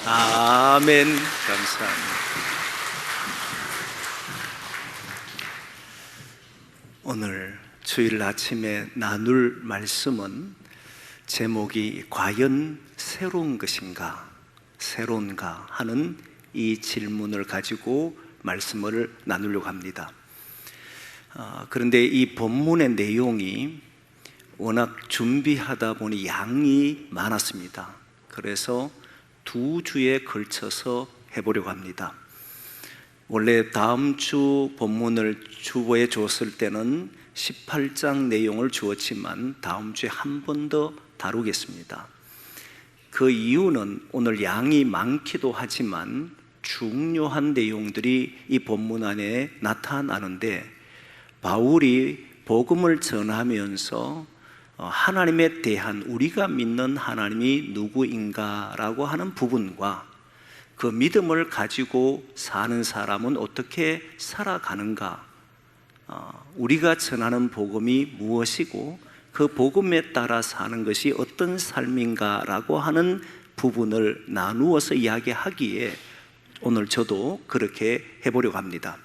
아멘. 감사합니다. 오늘 주일 아침에 나눌 말씀은 제목이 과연 새로운 것인가, 새로운가 하는 이 질문을 가지고 말씀을 나누려고 합니다. 그런데 이 본문의 내용이 워낙 준비하다 보니 양이 많았습니다. 그래서 2주에 걸쳐서 해보려고 합니다. 원래 다음 주 본문을 주보에 주었을 때는 18장 내용을 주었지만 다음 주에 한 번 더 다루겠습니다. 그 이유는 오늘 양이 많기도 하지만 중요한 내용들이 이 본문 안에 나타나는데, 바울이 복음을 전하면서 하나님에 대한, 우리가 믿는 하나님이 누구인가라고 하는 부분과 그 믿음을 가지고 사는 사람은 어떻게 살아가는가, 우리가 전하는 복음이 무엇이고 그 복음에 따라 사는 것이 어떤 삶인가라고 하는 부분을 나누어서 이야기하기에 오늘 저도 그렇게 해보려고 합니다.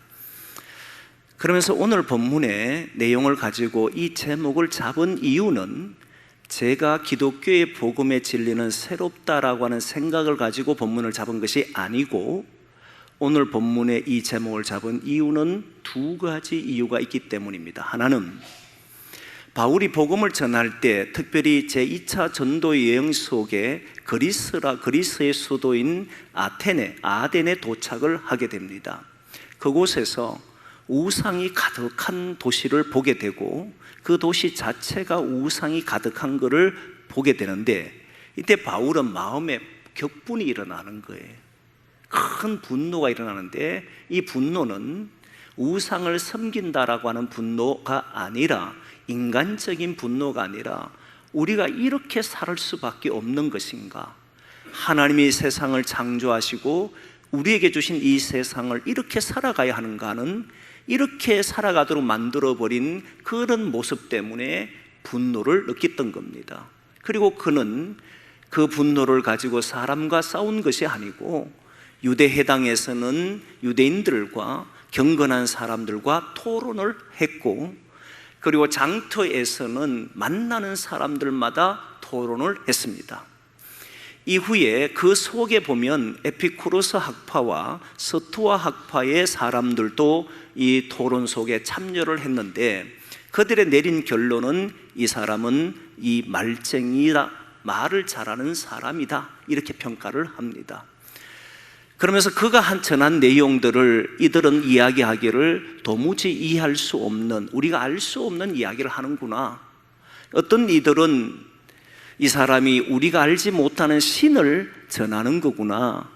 그러면서 오늘 본문의 내용을 가지고 이 제목을 잡은 이유는, 제가 기독교의 복음의 진리는 새롭다라고 하는 생각을 가지고 본문을 잡은 것이 아니고, 오늘 본문의 이 제목을 잡은 이유는 2가지 이유가 있기 때문입니다. 하나는 바울이 복음을 전할 때, 특별히 제2차 전도 여행 속에 그리스의 수도인 아덴에 도착을 하게 됩니다. 그곳에서 우상이 가득한 도시를 보게 되고, 그 도시 자체가 우상이 가득한 것을 보게 되는데, 이때 바울은 마음에 격분이 일어나는 거예요. 큰 분노가 일어나는데, 이 분노는 우상을 섬긴다라고 하는 분노가 아니라, 인간적인 분노가 아니라, 우리가 이렇게 살 수밖에 없는 것인가, 하나님이 세상을 창조하시고 우리에게 주신 이 세상을 이렇게 살아가야 하는가 하는, 이렇게 살아가도록 만들어버린 그런 모습 때문에 분노를 느꼈던 겁니다. 그리고 그는 그 분노를 가지고 사람과 싸운 것이 아니고, 유대 해당에서는 유대인들과 경건한 사람들과 토론을 했고, 그리고 장터에서는 만나는 사람들마다 토론을 했습니다. 이후에 그 속에 보면 에피쿠로스 학파와 스토아 학파의 사람들도 이 토론 속에 참여를 했는데, 그들의 내린 결론은 이 사람은 이 말쟁이다, 말을 잘하는 사람이다, 이렇게 평가를 합니다. 그러면서 그가 전한 내용들을 이들은 이야기하기를 도무지 이해할 수 없는, 우리가 알 수 없는 이야기를 하는구나, 어떤 이들은 이 사람이 우리가 알지 못하는 신을 전하는 거구나,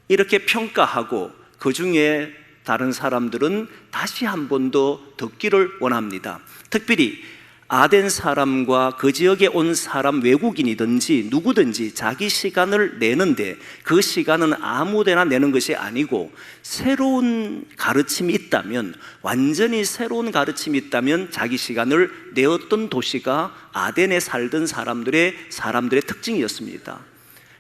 이렇게 평가하고, 그 중에 다른 사람들은 다시 한 번 더 듣기를 원합니다. 특별히 아덴 사람과 그 지역에 온 사람, 외국인이든지 누구든지 자기 시간을 내는데, 그 시간은 아무데나 내는 것이 아니고, 새로운 가르침이 있다면, 완전히 새로운 가르침이 있다면 자기 시간을 내었던 도시가 아덴에 살던 사람들의 특징이었습니다.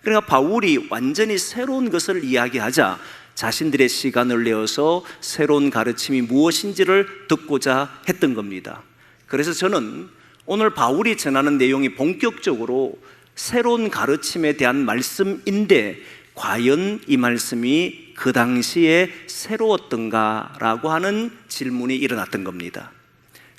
그러니까 바울이 완전히 새로운 것을 이야기하자 자신들의 시간을 내어서 새로운 가르침이 무엇인지를 듣고자 했던 겁니다. 그래서 저는 오늘 바울이 전하는 내용이 본격적으로 새로운 가르침에 대한 말씀인데, 과연 이 말씀이 그 당시에 새로웠던가라고 하는 질문이 일어났던 겁니다.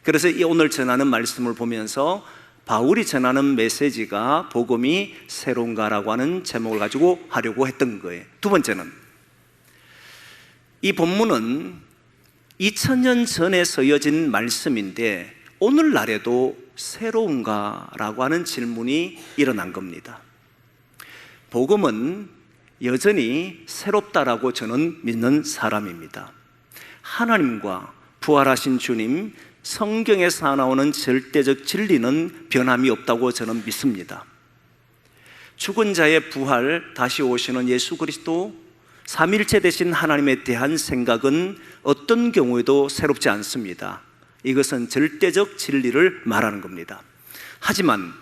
그래서 이 오늘 전하는 말씀을 보면서 바울이 전하는 메시지가 복음이 새로운가라고 하는 제목을 가지고 하려고 했던 거예요. 두 번째는, 이 본문은 2000년 전에 쓰여진 말씀인데 오늘날에도 새로운가라고 하는 질문이 일어난 겁니다. 복음은 여전히 새롭다라고 저는 믿는 사람입니다. 하나님과 부활하신 주님, 성경에서 나오는 절대적 진리는 변함이 없다고 저는 믿습니다. 죽은 자의 부활, 다시 오시는 예수 그리스도, 삼일체 되신 하나님에 대한 생각은 어떤 경우에도 새롭지 않습니다. 이것은 절대적 진리를 말하는 겁니다. 하지만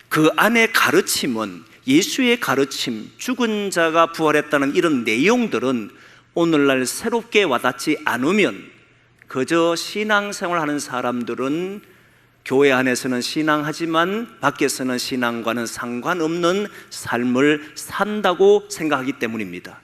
그 안의 가르침은 예수의 가르침, 죽은 자가 부활했다는 이런 내용들은 오늘날 새롭게 와닿지 않으면 그저 신앙생활하는 사람들은 교회 안에서는 신앙하지만 밖에서는 신앙과는 상관없는 삶을 산다고 생각하기 때문입니다.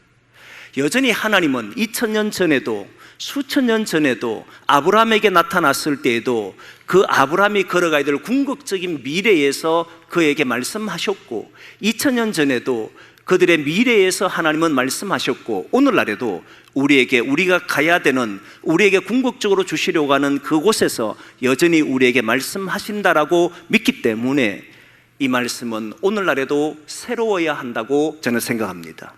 여전히 하나님은 2000년 전에도 수천 년 전에도 아브라함에게 나타났을 때에도 그 아브라함이 걸어가야 될 궁극적인 미래에서 그에게 말씀하셨고, 2000년 전에도 그들의 미래에서 하나님은 말씀하셨고, 오늘날에도 우리에게 우리가 가야 되는, 우리에게 궁극적으로 주시려고 하는 그곳에서 여전히 우리에게 말씀하신다라고 믿기 때문에 이 말씀은 오늘날에도 새로워야 한다고 저는 생각합니다.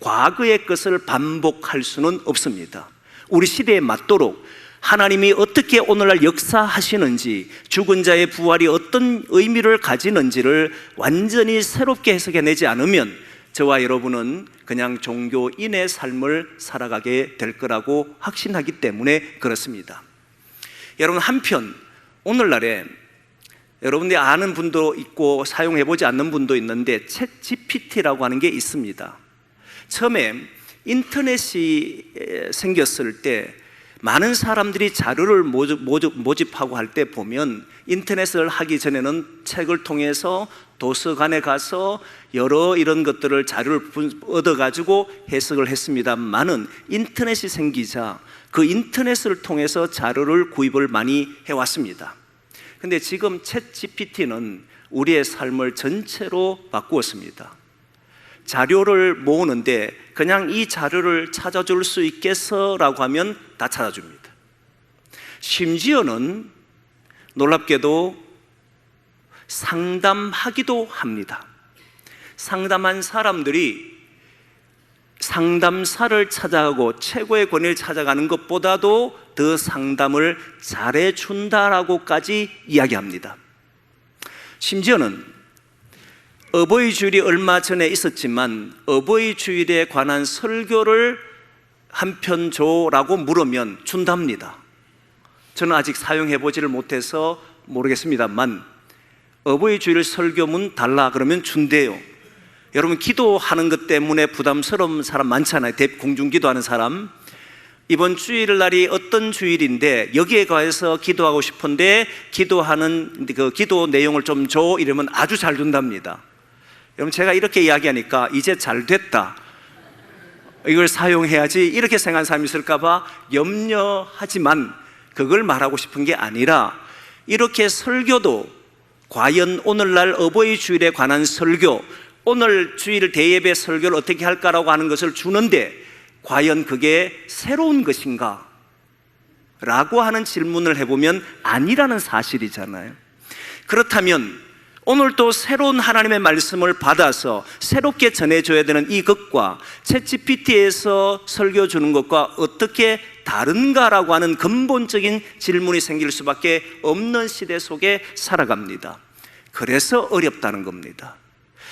과거의 것을 반복할 수는 없습니다. 우리 시대에 맞도록 하나님이 어떻게 오늘날 역사하시는지, 죽은 자의 부활이 어떤 의미를 가지는지를 완전히 새롭게 해석해내지 않으면 저와 여러분은 그냥 종교인의 삶을 살아가게 될 거라고 확신하기 때문에 그렇습니다. 여러분, 한편 오늘날에 여러분들이 아는 분도 있고 사용해보지 않는 분도 있는데 챗 GPT라고 하는 게 있습니다. 처음에 인터넷이 생겼을 때 많은 사람들이 자료를 모집하고 할 때 보면, 인터넷을 하기 전에는 책을 통해서 도서관에 가서 여러 이런 것들을 자료를 얻어가지고 해석을 했습니다만은, 인터넷이 생기자 그 인터넷을 통해서 자료를 구입을 많이 해왔습니다. 근데 지금 챗 GPT는 우리의 삶을 전체로 바꾸었습니다. 자료를 모으는데 그냥 이 자료를 찾아줄 수 있겠어? 라고 하면 다 찾아줍니다. 심지어는 놀랍게도 상담하기도 합니다. 상담한 사람들이 상담사를 찾아가고 최고의 권위를 찾아가는 것보다도 더 상담을 잘해준다라고까지 이야기합니다. 심지어는 어버이 주일이 얼마 전에 있었지만 어버이 주일에 관한 설교를 한 편 줘라고 물으면 준답니다. 저는 아직 사용해보지를 못해서 모르겠습니다만 어버이 주일 설교문 달라 그러면 준대요. 여러분, 기도하는 것 때문에 부담스러운 사람 많잖아요. 공중기도하는 사람. 이번 주일날이 어떤 주일인데 여기에 가서 기도하고 싶은데 기도하는 그 기도 내용을 좀 줘 이러면 아주 잘 준답니다. 여러분, 제가 이렇게 이야기하니까 이제 잘 됐다, 이걸 사용해야지 이렇게 생각하는 사람이 있을까 봐 염려하지만 그걸 말하고 싶은 게 아니라, 이렇게 설교도 과연 오늘날 어버이 주일에 관한 설교, 오늘 주일 대예배 설교를 어떻게 할까라고 하는 것을 주는데 과연 그게 새로운 것인가? 라고 하는 질문을 해보면 아니라는 사실이잖아요. 그렇다면 오늘 또 새로운 하나님의 말씀을 받아서 새롭게 전해줘야 되는 이것과 챗 GPT에서 설교 주는 것과 어떻게 다른가라고 하는 근본적인 질문이 생길 수밖에 없는 시대 속에 살아갑니다. 그래서 어렵다는 겁니다.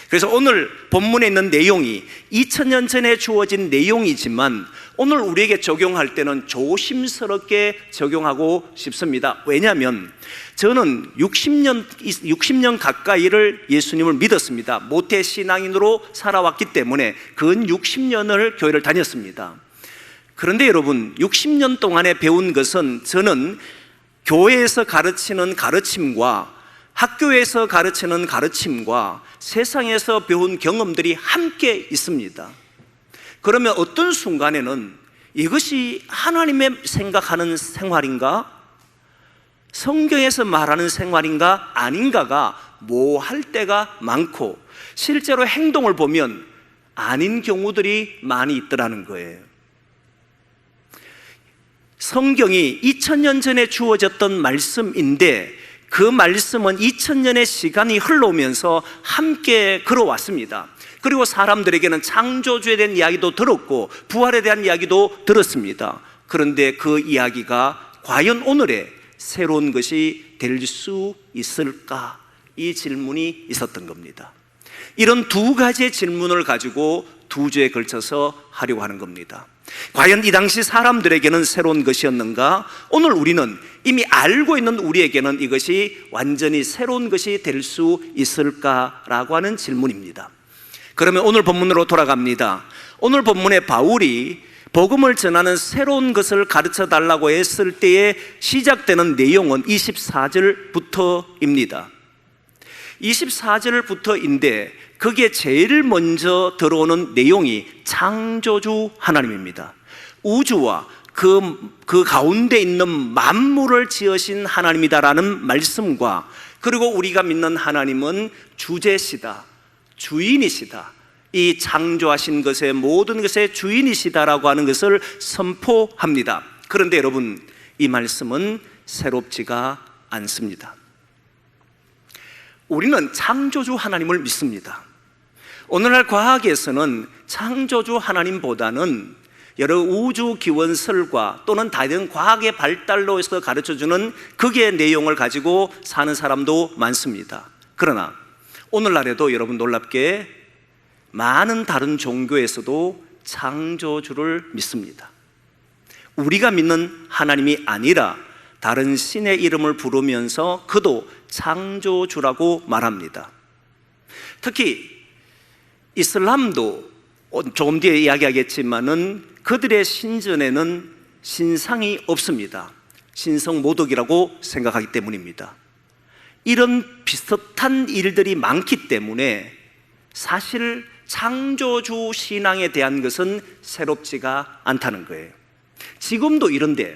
그래서 오늘 본문에 있는 내용이 2000년 전에 주어진 내용이지만 오늘 우리에게 적용할 때는 조심스럽게 적용하고 싶습니다. 왜냐하면 저는 60년 가까이를 예수님을 믿었습니다. 모태 신앙인으로 살아왔기 때문에 근 60년을 교회를 다녔습니다. 그런데 여러분, 60년 동안에 배운 것은 저는 교회에서 가르치는 가르침과 학교에서 가르치는 가르침과 세상에서 배운 경험들이 함께 있습니다. 그러면 어떤 순간에는 이것이 하나님의 생각하는 생활인가? 성경에서 말하는 생활인가? 아닌가가 모호할 때가 많고 실제로 행동을 보면 아닌 경우들이 많이 있더라는 거예요. 성경이 2000년 전에 주어졌던 말씀인데 그 말씀은 2000년의 시간이 흘러오면서 함께 걸어왔습니다. 그리고 사람들에게는 창조주에 대한 이야기도 들었고 부활에 대한 이야기도 들었습니다. 그런데 그 이야기가 과연 오늘의 새로운 것이 될 수 있을까? 이 질문이 있었던 겁니다. 이런 두 가지의 질문을 가지고 두 주에 걸쳐서 하려고 하는 겁니다. 과연 이 당시 사람들에게는 새로운 것이었는가? 오늘 우리는 이미 알고 있는 우리에게는 이것이 완전히 새로운 것이 될 수 있을까라고 하는 질문입니다. 그러면 오늘 본문으로 돌아갑니다. 오늘 본문에 바울이 복음을 전하는 새로운 것을 가르쳐 달라고 했을 때에 시작되는 내용은 24절부터입니다. 24절부터인데 그게 제일 먼저 들어오는 내용이 창조주 하나님입니다. 우주와 그 가운데 있는 만물을 지으신 하나님이다라는 말씀과, 그리고 우리가 믿는 하나님은 주제시다, 주인이시다, 이 창조하신 것의 모든 것의 주인이시다라고 하는 것을 선포합니다. 그런데 여러분, 이 말씀은 새롭지가 않습니다. 우리는 창조주 하나님을 믿습니다. 오늘날 과학에서는 창조주 하나님보다는 여러 우주 기원설과 또는 다른 과학의 발달로 해서 가르쳐주는 그게 내용을 가지고 사는 사람도 많습니다. 그러나 오늘날에도 여러분 놀랍게 많은 다른 종교에서도 창조주를 믿습니다. 우리가 믿는 하나님이 아니라 다른 신의 이름을 부르면서 그도 창조주라고 말합니다. 특히 이슬람도 조금 뒤에 이야기하겠지만은 그들의 신전에는 신상이 없습니다. 신성 모독이라고 생각하기 때문입니다. 이런 비슷한 일들이 많기 때문에 사실 창조주 신앙에 대한 것은 새롭지가 않다는 거예요. 지금도 이런데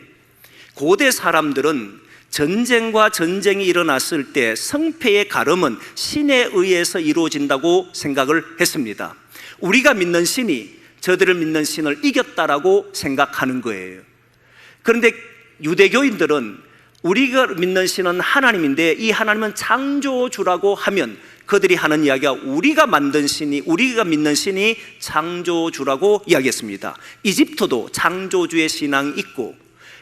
고대 사람들은 전쟁과 전쟁이 일어났을 때 승패의 가름은 신에 의해서 이루어진다고 생각을 했습니다. 우리가 믿는 신이 저들을 믿는 신을 이겼다라고 생각하는 거예요. 그런데 유대교인들은 우리가 믿는 신은 하나님인데 이 하나님은 창조주라고 하면 그들이 하는 이야기가 우리가 믿는 신이 창조주라고 이야기했습니다. 이집트도 창조주의 신앙이 있고,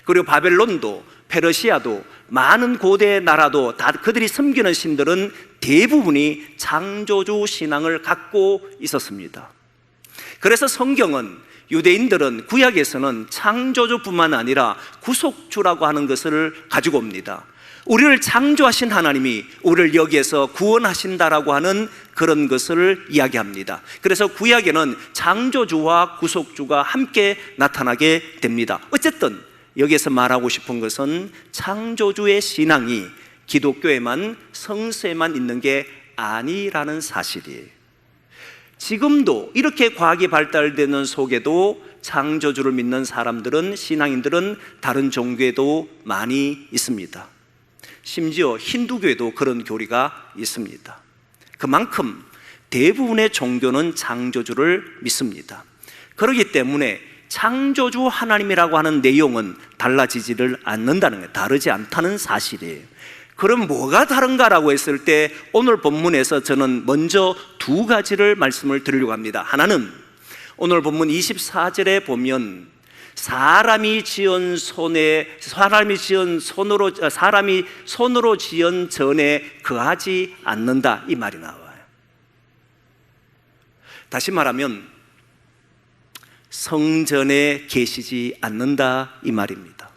그리고 바벨론도 페르시아도 많은 고대 나라도 다 그들이 섬기는 신들은 대부분이 창조주 신앙을 갖고 있었습니다. 그래서 성경은 유대인들은 구약에서는 창조주뿐만 아니라 구속주라고 하는 것을 가지고 옵니다. 우리를 창조하신 하나님이 우리를 여기에서 구원하신다라고 하는 그런 것을 이야기합니다. 그래서 구약에는 창조주와 구속주가 함께 나타나게 됩니다. 어쨌든 여기에서 말하고 싶은 것은 창조주의 신앙이 기독교에만, 성서에만 있는 게 아니라는 사실이에요. 지금도 이렇게 과학이 발달되는 속에도 창조주를 믿는 사람들은, 신앙인들은 다른 종교에도 많이 있습니다. 심지어 힌두교에도 그런 교리가 있습니다. 그만큼 대부분의 종교는 창조주를 믿습니다. 그렇기 때문에 창조주 하나님이라고 하는 내용은 달라지지를 않는다는 거예요. 다르지 않다는 사실이에요. 그럼 뭐가 다른가라고 했을 때 오늘 본문에서 저는 먼저 두 가지를 말씀을 드리려고 합니다. 하나는 오늘 본문 24절에 보면 사람이 손으로 지은 전에 거하지 않는다, 이 말이 나와요. 다시 말하면 성전에 계시지 않는다, 이 말입니다.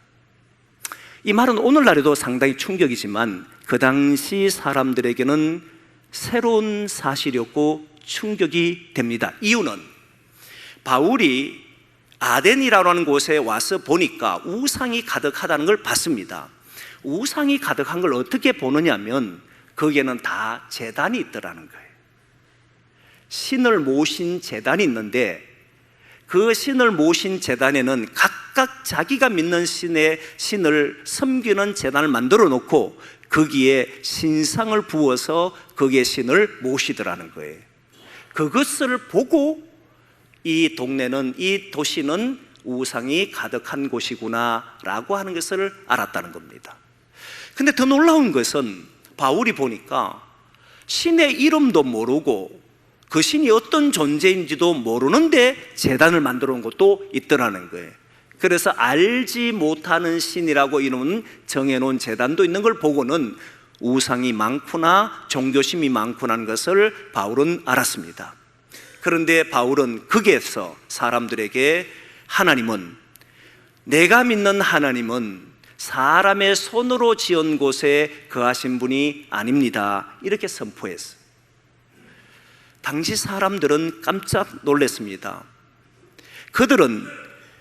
이 말은 오늘날에도 상당히 충격이지만 그 당시 사람들에게는 새로운 사실이었고 충격이 됩니다. 이유는 바울이 아덴이라고 하는 곳에 와서 보니까 우상이 가득하다는 걸 봤습니다. 우상이 가득한 걸 어떻게 보느냐면 거기에는 다 제단이 있더라는 거예요. 신을 모신 제단이 있는데 그 신을 모신 제단에는 각각 자기가 믿는 신을 섬기는 제단을 만들어 놓고 거기에 신상을 부어서 거기에 신을 모시더라는 거예요. 그것을 보고 이 도시는 우상이 가득한 곳이구나 라고 하는 것을 알았다는 겁니다. 근데 더 놀라운 것은 바울이 보니까 신의 이름도 모르고 그 신이 어떤 존재인지도 모르는데 제단을 만들어 놓은 것도 있더라는 거예요. 그래서 알지 못하는 신이라고 이름은 정해놓은 제단도 있는 걸 보고는 우상이 많구나, 종교심이 많구나 하는 것을 바울은 알았습니다. 그런데 바울은 거기에서 사람들에게 하나님은, 내가 믿는 하나님은 사람의 손으로 지은 곳에 거하신 분이 아닙니다, 이렇게 선포했어요. 당시 사람들은 깜짝 놀랐습니다. 그들은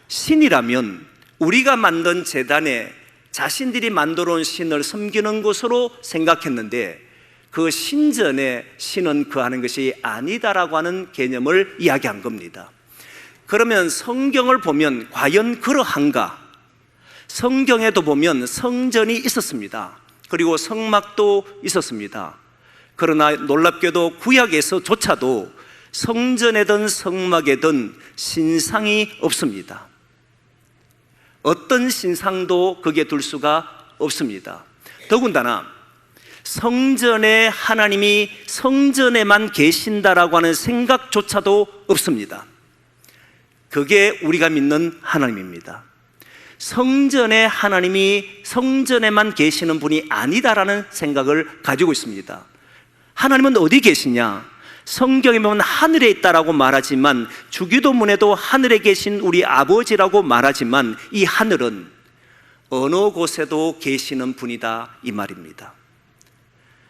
신이라면 우리가 만든 제단에 자신들이 만들어 온 신을 섬기는 것으로 생각했는데, 그 신전에 신은 거하는 것이 아니다라고 하는 개념을 이야기한 겁니다. 그러면 성경을 보면 과연 그러한가? 성경에도 보면 성전이 있었습니다. 그리고 성막도 있었습니다. 그러나 놀랍게도 구약에서조차도 성전에든 성막에든 신상이 없습니다. 어떤 신상도 거기에 둘 수가 없습니다. 더군다나 성전에 하나님이 성전에만 계신다라고 하는 생각조차도 없습니다. 그게 우리가 믿는 하나님입니다. 성전에 하나님이 성전에만 계시는 분이 아니다라는 생각을 가지고 있습니다. 하나님은 어디 계시냐? 성경에 보면 하늘에 있다라고 말하지만, 주기도문에도 하늘에 계신 우리 아버지라고 말하지만, 이 하늘은 어느 곳에도 계시는 분이다, 이 말입니다.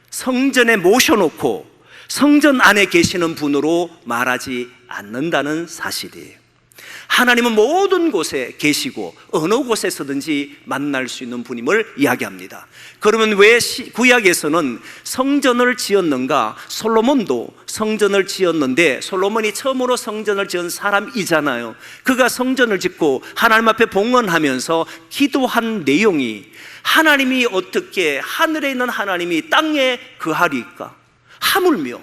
성전에 모셔놓고 성전 안에 계시는 분으로 말하지 않는다는 사실이에요. 하나님은 모든 곳에 계시고 어느 곳에서든지 만날 수 있는 분임을 이야기합니다. 그러면 왜 구약에서는 성전을 지었는가? 솔로몬도 성전을 지었는데, 솔로몬이 처음으로 성전을 지은 사람이잖아요. 그가 성전을 짓고 하나님 앞에 봉헌하면서 기도한 내용이, 하나님이 어떻게 하늘에 있는 하나님이 땅에 거하리까? 하물며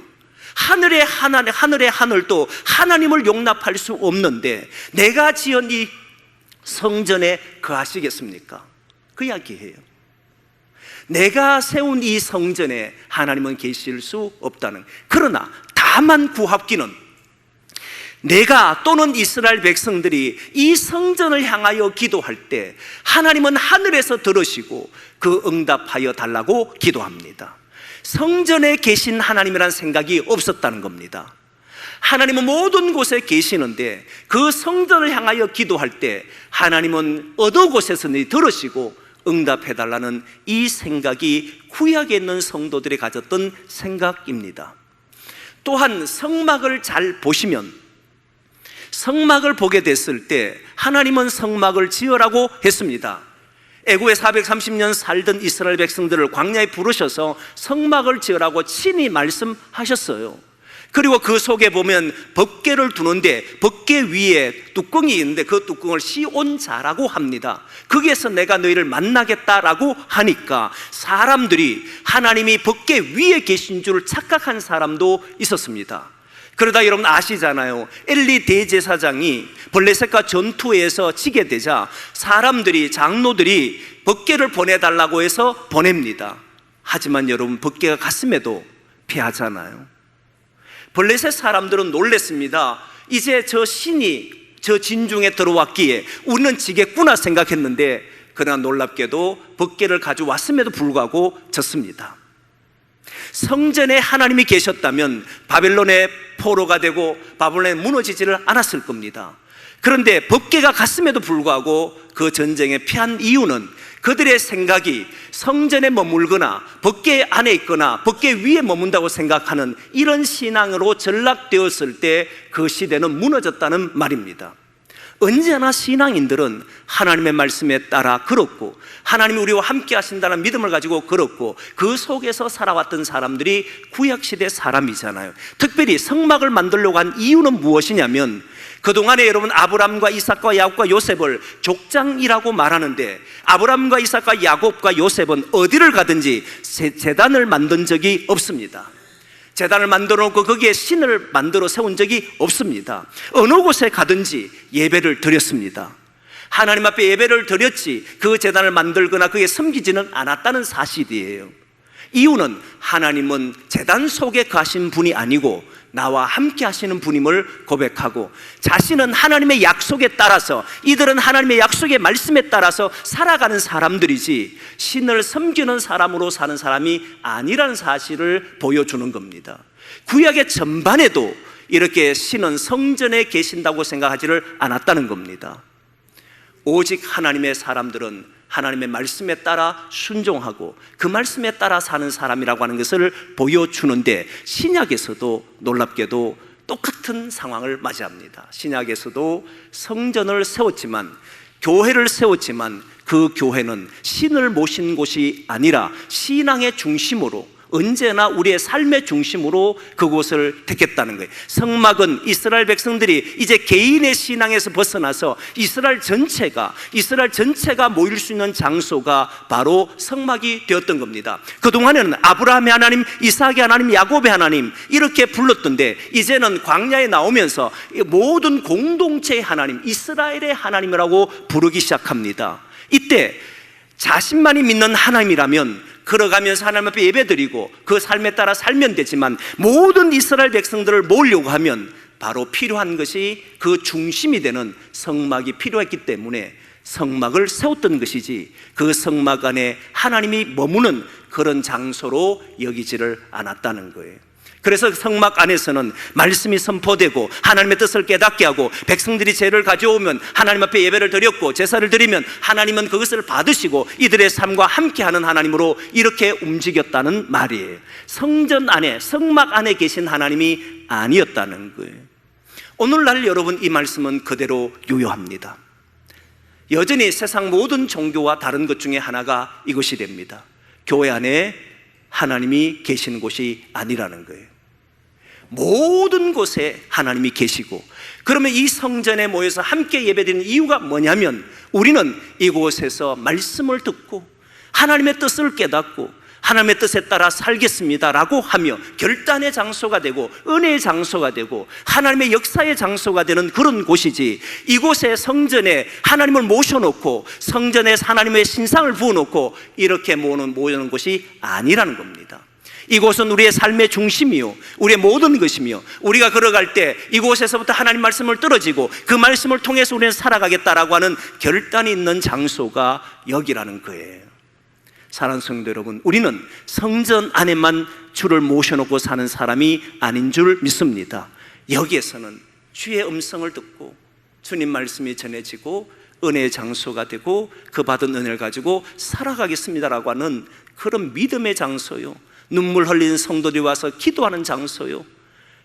하늘의 하늘도 하나님을 용납할 수 없는데 내가 지은 이 성전에 거하시겠습니까? 그 이야기예요. 내가 세운 이 성전에 하나님은 계실 수 없다는. 그러나 다만 구합기는, 내가 또는 이스라엘 백성들이 이 성전을 향하여 기도할 때 하나님은 하늘에서 들으시고 그 응답하여 달라고 기도합니다. 성전에 계신 하나님이라는 생각이 없었다는 겁니다. 하나님은 모든 곳에 계시는데 그 성전을 향하여 기도할 때 하나님은 어느 곳에서든지 들으시고 응답해달라는 이 생각이 구약에 있는 성도들이 가졌던 생각입니다. 또한 성막을 잘 보시면, 성막을 보게 됐을 때 하나님은 성막을 지으라고 했습니다. 애굽에 430년 살던 이스라엘 백성들을 광야에 부르셔서 성막을 지으라고 친히 말씀하셨어요. 그리고 그 속에 보면 법궤를 두는데 법궤 위에 뚜껑이 있는데 그 뚜껑을 시온자라고 합니다. 거기에서 내가 너희를 만나겠다라고 하니까 사람들이 하나님이 법궤 위에 계신 줄 착각한 사람도 있었습니다. 그러다 여러분 아시잖아요. 엘리 대제사장이 블레셋과 전투에서 지게 되자 사람들이, 장로들이 법궤를 보내달라고 해서 보냅니다. 하지만 여러분, 법궤가 갔음에도 피하잖아요. 블레셋 사람들은 놀랬습니다. 이제 저 신이 저 진중에 들어왔기에 우리는 지겠구나 생각했는데, 그러나 놀랍게도 법궤를 가져왔음에도 불구하고 졌습니다. 성전에 하나님이 계셨다면 바벨론의 포로가 되고 바벨론에 무너지지를 않았을 겁니다. 그런데 법궤가 갔음에도 불구하고 그 전쟁에 피한 이유는 그들의 생각이 성전에 머물거나 법궤 안에 있거나 법궤 위에 머문다고 생각하는 이런 신앙으로 전락되었을 때 그 시대는 무너졌다는 말입니다. 언제나 신앙인들은 하나님의 말씀에 따라 걸었고 하나님이 우리와 함께 하신다는 믿음을 가지고 걸었고 그 속에서 살아왔던 사람들이 구약시대 사람이잖아요. 특별히 성막을 만들려고 한 이유는 무엇이냐면, 그동안에 여러분 아브람과 이삭과 야곱과 요셉을 족장이라고 말하는데, 아브람과 이삭과 야곱과 요셉은 어디를 가든지 제단을 만든 적이 없습니다. 제단을 만들어 놓고 거기에 신을 만들어 세운 적이 없습니다. 어느 곳에 가든지 예배를 드렸습니다. 하나님 앞에 예배를 드렸지 그 제단을 만들거나 그게 섬기지는 않았다는 사실이에요. 이유는 하나님은 제단 속에 거하신 분이 아니고 나와 함께 하시는 분임을 고백하고, 자신은 하나님의 약속에 따라서, 이들은 하나님의 약속의 말씀에 따라서 살아가는 사람들이지 신을 섬기는 사람으로 사는 사람이 아니라는 사실을 보여주는 겁니다. 구약의 전반에도 이렇게 신은 성전에 계신다고 생각하지를 않았다는 겁니다. 오직 하나님의 사람들은 하나님의 말씀에 따라 순종하고 그 말씀에 따라 사는 사람이라고 하는 것을 보여주는데, 신약에서도 놀랍게도 똑같은 상황을 맞이합니다. 신약에서도 성전을 세웠지만, 교회를 세웠지만 그 교회는 신을 모신 곳이 아니라 신앙의 중심으로, 언제나 우리의 삶의 중심으로 그곳을 택했다는 거예요. 성막은 이스라엘 백성들이 이제 개인의 신앙에서 벗어나서 이스라엘 전체가 모일 수 있는 장소가 바로 성막이 되었던 겁니다. 그동안에는 아브라함의 하나님, 이삭의 하나님, 야곱의 하나님 이렇게 불렀던데, 이제는 광야에 나오면서 모든 공동체의 하나님, 이스라엘의 하나님이라고 부르기 시작합니다. 이때 자신만이 믿는 하나님이라면 걸어가면서 하나님 앞에 예배드리고 그 삶에 따라 살면 되지만, 모든 이스라엘 백성들을 모으려고 하면 바로 필요한 것이 그 중심이 되는 성막이 필요했기 때문에 성막을 세웠던 것이지, 그 성막 안에 하나님이 머무는 그런 장소로 여기지를 않았다는 거예요. 그래서 성막 안에서는 말씀이 선포되고 하나님의 뜻을 깨닫게 하고, 백성들이 죄를 가져오면 하나님 앞에 예배를 드렸고 제사를 드리면 하나님은 그것을 받으시고 이들의 삶과 함께하는 하나님으로 이렇게 움직였다는 말이에요. 성전 안에, 성막 안에 계신 하나님이 아니었다는 거예요. 오늘날 여러분, 이 말씀은 그대로 유효합니다. 여전히 세상 모든 종교와 다른 것 중에 하나가 이것이 됩니다. 교회 안에 하나님이 계시는 곳이 아니라는 거예요. 모든 곳에 하나님이 계시고, 그러면 이 성전에 모여서 함께 예배드리는 이유가 뭐냐면, 우리는 이곳에서 말씀을 듣고 하나님의 뜻을 깨닫고 하나님의 뜻에 따라 살겠습니다라고 하며 결단의 장소가 되고 은혜의 장소가 되고 하나님의 역사의 장소가 되는 그런 곳이지, 이곳에 성전에 하나님을 모셔놓고 성전에 하나님의 신상을 부어놓고 이렇게 모이는 곳이 아니라는 겁니다. 이곳은 우리의 삶의 중심이요, 우리의 모든 것이며, 우리가 걸어갈 때 이곳에서부터 하나님 말씀을 떨어지고 그 말씀을 통해서 우리는 살아가겠다라고 하는 결단이 있는 장소가 여기라는 거예요. 사랑하는 성도 여러분, 우리는 성전 안에만 주를 모셔놓고 사는 사람이 아닌 줄 믿습니다. 여기에서는 주의 음성을 듣고 주님 말씀이 전해지고 은혜의 장소가 되고 그 받은 은혜를 가지고 살아가겠습니다라고 하는 그런 믿음의 장소요, 눈물 흘리는 성도들이 와서 기도하는 장소요,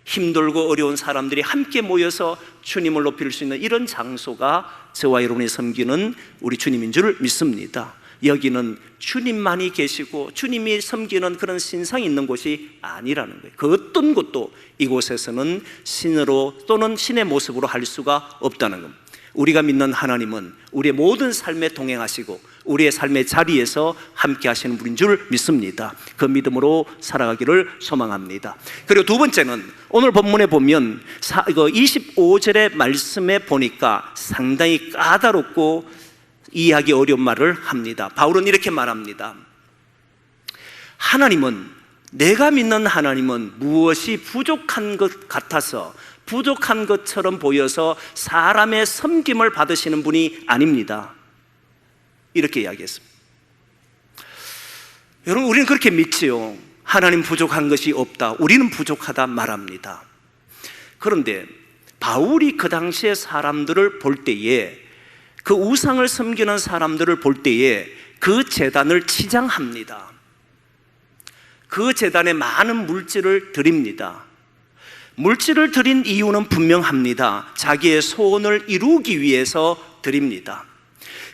힘들고 어려운 사람들이 함께 모여서 주님을 높일 수 있는 이런 장소가 저와 여러분이 섬기는 우리 주님인 줄 믿습니다. 여기는 주님만이 계시고 주님이 섬기는 그런 신상이 있는 곳이 아니라는 거예요. 그 어떤 것도 이곳에서는 신으로 또는 신의 모습으로 할 수가 없다는 겁니다. 우리가 믿는 하나님은 우리의 모든 삶에 동행하시고 우리의 삶의 자리에서 함께 하시는 분인 줄 믿습니다. 그 믿음으로 살아가기를 소망합니다. 그리고 두 번째는, 오늘 본문에 보면 25절의 말씀에 보니까 상당히 까다롭고 이해하기 어려운 말을 합니다. 바울은 이렇게 말합니다. 하나님은, 내가 믿는 하나님은 무엇이 부족한 것 같아서, 부족한 것처럼 보여서 사람의 섬김을 받으시는 분이 아닙니다. 이렇게 이야기했습니다. 여러분, 우리는 그렇게 믿지요. 하나님 부족한 것이 없다, 우리는 부족하다 말합니다. 그런데 바울이 그 당시에 사람들을 볼 때에, 그 우상을 섬기는 사람들을 볼 때에 그 제단을 치장합니다. 그 제단에 많은 물질을 드립니다. 물질을 드린 이유는 분명합니다. 자기의 소원을 이루기 위해서 드립니다.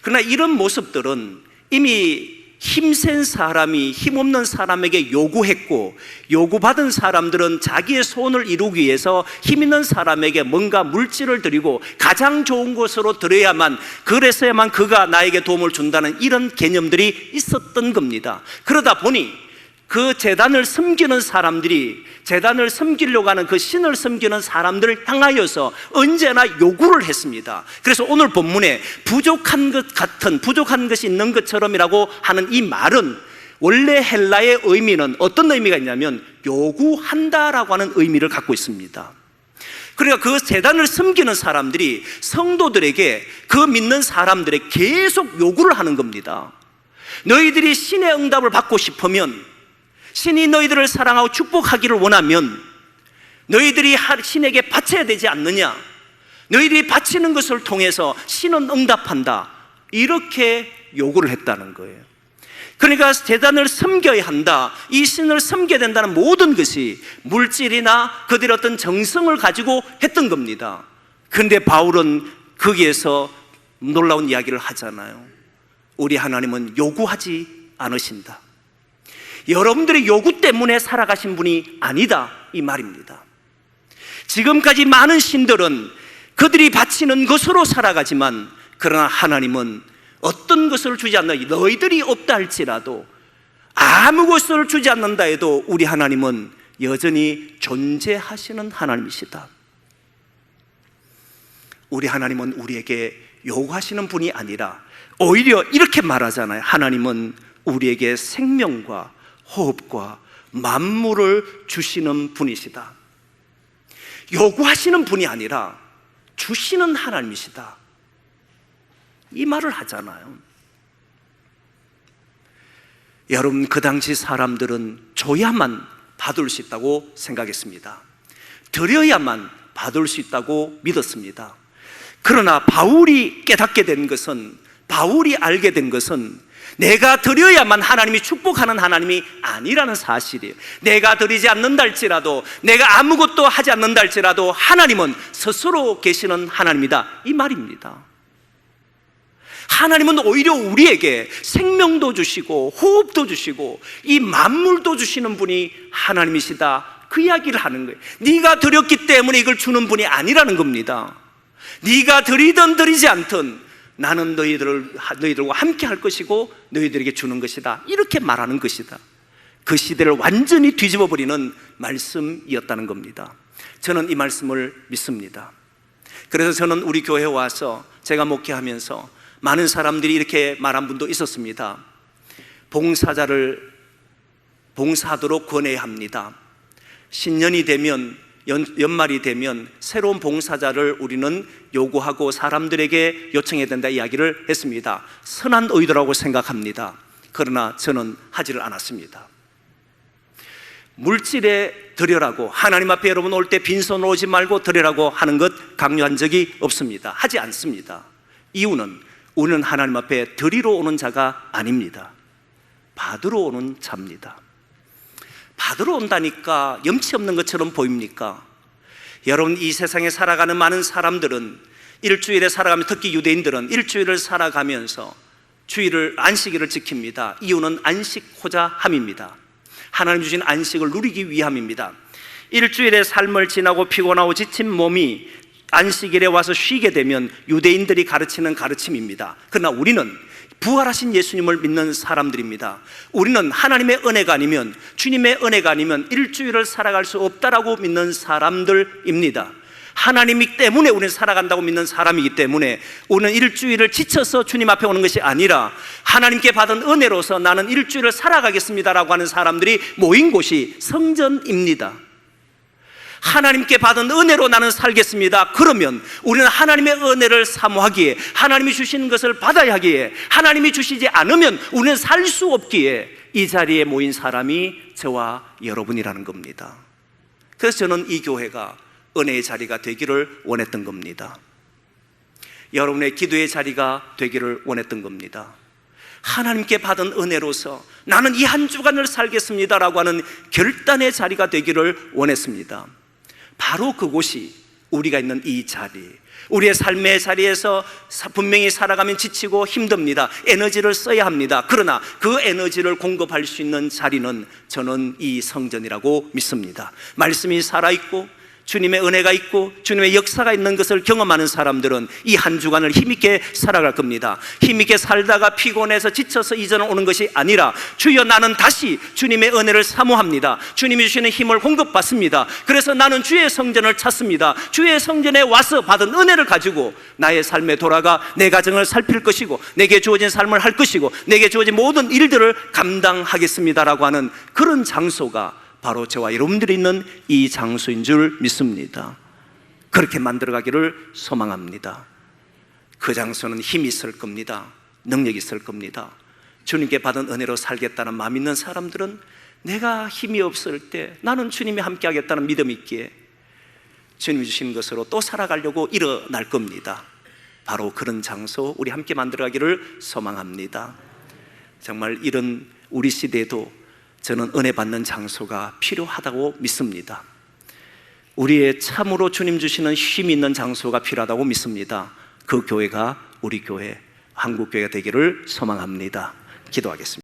그러나 이런 모습들은 이미 힘센 사람이 힘없는 사람에게 요구했고, 요구받은 사람들은 자기의 소원을 이루기 위해서 힘 있는 사람에게 뭔가 물질을 드리고 가장 좋은 것으로 드려야만, 그래서야만 그가 나에게 도움을 준다는 이런 개념들이 있었던 겁니다. 그러다 보니 그 제단을 섬기는 사람들이, 제단을 섬기려고 하는 그 신을 섬기는 사람들을 향하여서 언제나 요구를 했습니다. 그래서 오늘 본문에 부족한 것 같은, 부족한 것이 있는 것처럼이라고 하는 이 말은 원래 헬라의 의미는 어떤 의미가 있냐면 요구한다라고 하는 의미를 갖고 있습니다. 그러니까 그 제단을 섬기는 사람들이 성도들에게, 그 믿는 사람들에게 계속 요구를 하는 겁니다. 너희들이 신의 응답을 받고 싶으면, 신이 너희들을 사랑하고 축복하기를 원하면 너희들이 신에게 바쳐야 되지 않느냐? 너희들이 바치는 것을 통해서 신은 응답한다. 이렇게 요구를 했다는 거예요. 그러니까 제단을 섬겨야 한다. 이 신을 섬겨야 된다는 모든 것이 물질이나 그들의 어떤 정성을 가지고 했던 겁니다. 그런데 바울은 거기에서 놀라운 이야기를 하잖아요. 우리 하나님은 요구하지 않으신다. 여러분들의 요구 때문에 살아가신 분이 아니다, 이 말입니다. 지금까지 많은 신들은 그들이 바치는 것으로 살아가지만, 그러나 하나님은 어떤 것을 주지 않나, 너희들이 없다 할지라도, 아무것을 주지 않는다 해도 우리 하나님은 여전히 존재하시는 하나님이시다. 우리 하나님은 우리에게 요구하시는 분이 아니라 오히려 이렇게 말하잖아요. 하나님은 우리에게 생명과 호흡과 만물을 주시는 분이시다. 요구하시는 분이 아니라 주시는 하나님이시다, 이 말을 하잖아요. 여러분, 그 당시 사람들은 줘야만 받을 수 있다고 생각했습니다. 드려야만 받을 수 있다고 믿었습니다. 그러나 바울이 깨닫게 된 것은, 바울이 알게 된 것은 내가 드려야만 하나님이 축복하는 하나님이 아니라는 사실이에요. 내가 드리지 않는다 할지라도, 내가 아무것도 하지 않는다 할지라도 하나님은 스스로 계시는 하나님이다, 이 말입니다. 하나님은 오히려 우리에게 생명도 주시고 호흡도 주시고 이 만물도 주시는 분이 하나님이시다, 그 이야기를 하는 거예요. 네가 드렸기 때문에 이걸 주는 분이 아니라는 겁니다. 네가 드리든 드리지 않든 나는 너희들과 함께 할 것이고 너희들에게 주는 것이다, 이렇게 말하는 것이다. 그 시대를 완전히 뒤집어 버리는 말씀이었다는 겁니다. 저는 이 말씀을 믿습니다. 그래서 저는 우리 교회에 와서 제가 목회하면서 많은 사람들이 이렇게 말한 분도 있었습니다. 봉사하도록 권해야 합니다. 신년이 되면, 연말이 되면 새로운 봉사자를 우리는 요구하고 사람들에게 요청해야 된다, 이야기를 했습니다. 선한 의도라고 생각합니다. 그러나 저는 하지를 않았습니다. 물질에 드려라고, 하나님 앞에 여러분 올 때 빈손으로 오지 말고 드려라고 하는 것 강요한 적이 없습니다. 하지 않습니다. 이유는 우리는 하나님 앞에 드리러 오는 자가 아닙니다. 받으러 오는 자입니다. 받으러 온다니까 염치 없는 것처럼 보입니까? 여러분, 이 세상에 살아가는 많은 사람들은 일주일에 살아가면, 특히 유대인들은 일주일을 살아가면서 주일을, 안식일을 지킵니다. 이유는 안식호자 함입니다. 하나님 주신 안식을 누리기 위함입니다. 일주일의 삶을 지나고 피곤하고 지친 몸이 안식일에 와서 쉬게 되면 유대인들이 가르치는 가르침입니다. 그러나 우리는 부활하신 예수님을 믿는 사람들입니다. 우리는 하나님의 은혜가 아니면, 주님의 은혜가 아니면 일주일을 살아갈 수 없다라고 믿는 사람들입니다. 하나님이 때문에 우리는 살아간다고 믿는 사람이기 때문에 우리는 일주일을 지쳐서 주님 앞에 오는 것이 아니라 하나님께 받은 은혜로서 나는 일주일을 살아가겠습니다라고 하는 사람들이 모인 곳이 성전입니다. 하나님께 받은 은혜로 나는 살겠습니다. 그러면 우리는 하나님의 은혜를 사모하기에, 하나님이 주시는 것을 받아야 하기에, 하나님이 주시지 않으면 우리는 살 수 없기에 이 자리에 모인 사람이 저와 여러분이라는 겁니다. 그래서 저는 이 교회가 은혜의 자리가 되기를 원했던 겁니다. 여러분의 기도의 자리가 되기를 원했던 겁니다. 하나님께 받은 은혜로서 나는 이 한 주간을 살겠습니다라고 하는 결단의 자리가 되기를 원했습니다. 바로 그곳이 우리가 있는 이 자리, 우리의 삶의 자리에서 분명히 살아가면 지치고 힘듭니다. 에너지를 써야 합니다. 그러나 그 에너지를 공급할 수 있는 자리는 저는 이 성전이라고 믿습니다. 말씀이 살아있고 주님의 은혜가 있고 주님의 역사가 있는 것을 경험하는 사람들은 이 한 주간을 힘있게 살아갈 겁니다. 힘있게 살다가 피곤해서 지쳐서 이전을 오는 것이 아니라, 주여 나는 다시 주님의 은혜를 사모합니다. 주님이 주시는 힘을 공급받습니다. 그래서 나는 주의 성전을 찾습니다. 주의 성전에 와서 받은 은혜를 가지고 나의 삶에 돌아가 내 가정을 살필 것이고 내게 주어진 삶을 할 것이고 내게 주어진 모든 일들을 감당하겠습니다라고 하는 그런 장소가 바로 저와 여러분들이 있는 이 장소인 줄 믿습니다. 그렇게 만들어가기를 소망합니다. 그 장소는 힘이 있을 겁니다. 능력이 있을 겁니다. 주님께 받은 은혜로 살겠다는 마음 있는 사람들은 내가 힘이 없을 때 나는 주님이 함께 하겠다는 믿음이 있기에 주님이 주신 것으로 또 살아가려고 일어날 겁니다. 바로 그런 장소 우리 함께 만들어가기를 소망합니다. 정말 이런 우리 시대에도 저는 은혜 받는 장소가 필요하다고 믿습니다. 우리의 참으로 주님 주시는 힘 있는 장소가 필요하다고 믿습니다. 그 교회가 우리 교회, 한국교회가 되기를 소망합니다. 기도하겠습니다.